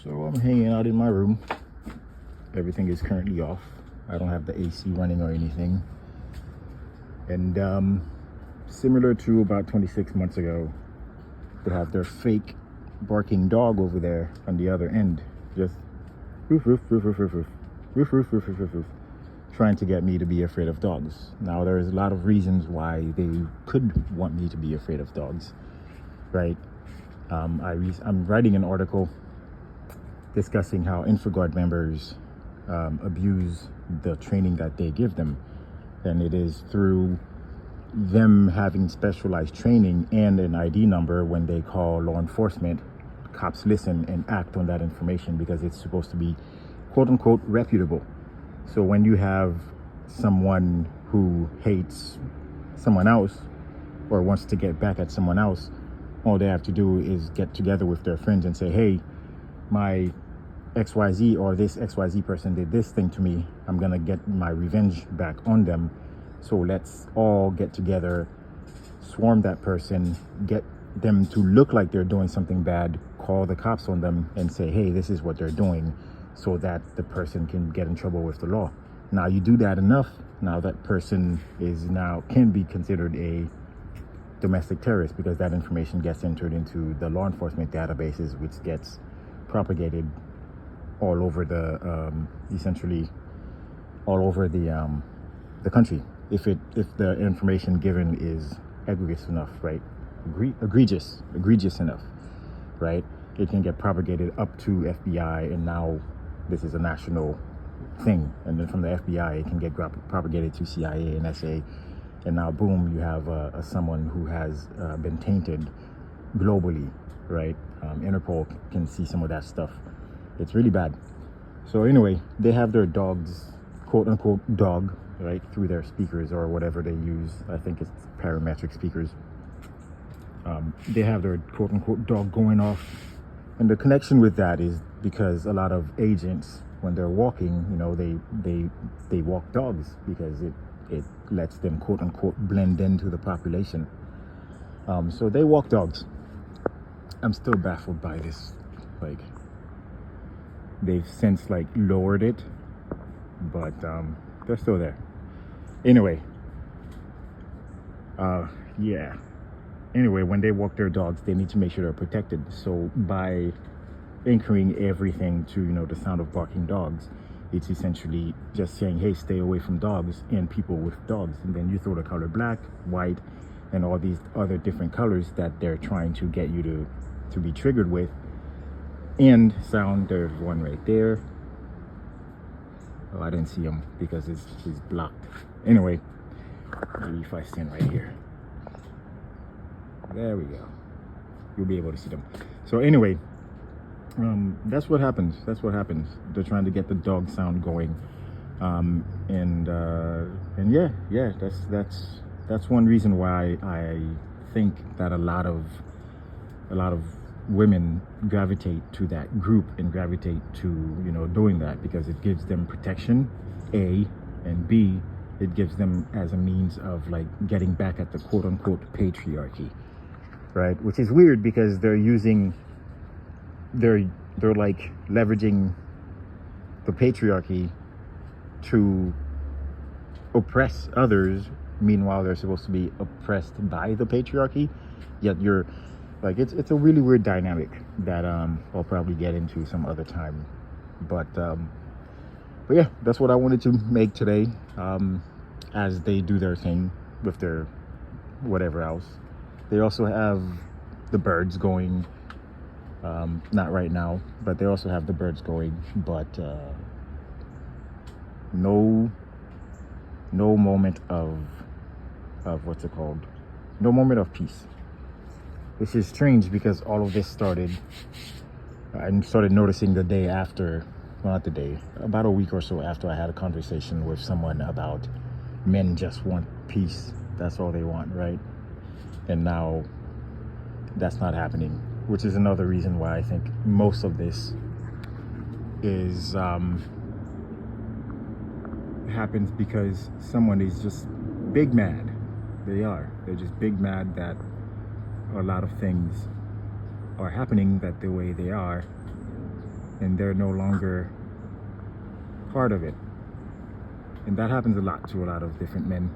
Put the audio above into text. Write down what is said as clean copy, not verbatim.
So I'm hanging out in my room. Everything is currently off. I don't have the AC running or anything. And similar to about 26 months ago, they have their fake barking dog over there on the other end. Just roof, roof, roof, roof, roof, roof, roof, roof, roof, roof, roof, roof, trying to get me to be afraid of dogs. Now, there's a lot of reasons why they could want me to be afraid of dogs, right? I'm writing an article discussing how InfoGuard members abuse the training that they give them. And it is through them having specialized training and an ID number. When they call law enforcement, cops listen and act on that information because it's supposed to be quote unquote reputable. So when you have someone who hates someone else or wants to get back at someone else, all they have to do is get together with their friends and say, hey, my XYZ or this XYZ person did this thing to me. I'm gonna get my revenge back on them. So let's all get together, swarm that person, get them to look like they're doing something bad, call the cops on them and say, hey, this is what they're doing, so that the person can get in trouble with the law. Now you do that enough, now that person can be considered a domestic terrorist, because that information gets entered into the law enforcement databases, which gets propagated all over essentially all over the country. If the information given is egregious enough, right? Egregious enough, right? It can get propagated up to FBI, and now this is a national thing. And then from the FBI, it can get propagated to CIA and SA, and now boom, you have someone who has been tainted globally, right? Interpol can see some of that stuff. It's really bad. So anyway, they have their dogs, quote unquote dog, right, through their speakers or whatever they use. I think it's parametric speakers. They have their quote unquote dog going off. And the connection with that is because a lot of agents, when they're walking, they walk dogs because it lets them quote unquote blend into the population. So they walk dogs. I'm still baffled by this. Like, they've since lowered it, but they're still there. Anyway, yeah. Anyway, when they walk their dogs, they need to make sure they're protected. So by anchoring everything to the sound of barking dogs, it's essentially just saying, hey, stay away from dogs and people with dogs. And then you throw the color black, white, and all these other different colors that they're trying to get you to be triggered with. And sound, there's one right there. Oh, I didn't see him because he's blocked. Anyway, maybe if I stand right here. There we go. You'll be able to see them. So anyway, that's what happens. They're trying to get the dog sound going. And yeah, that's one reason why I think that a lot of women gravitate to that group and gravitate to doing that, because it gives them protection, A, and B, it gives them as a means of getting back at the quote unquote patriarchy, right? Which is weird because they're leveraging the patriarchy to oppress others. Meanwhile, they're supposed to be oppressed by the patriarchy, yet you're it's a really weird dynamic that I'll probably get into some other time. But yeah, that's what I wanted to make today, as they do their thing with their whatever else. They also have the birds going, not right now, but they also have the birds going, but no moment of what's it called? No moment of peace. Which is strange because all of this started noticing the day after, well, not the day, about a week or so after I had a conversation with someone about men just want peace. That's all they want, right? And now that's not happening, which is another reason why I think most of this is happens because someone is just big mad. They're just big mad that a lot of things are happening that the way they are, and they're no longer part of it. And that happens a lot to a lot of different men.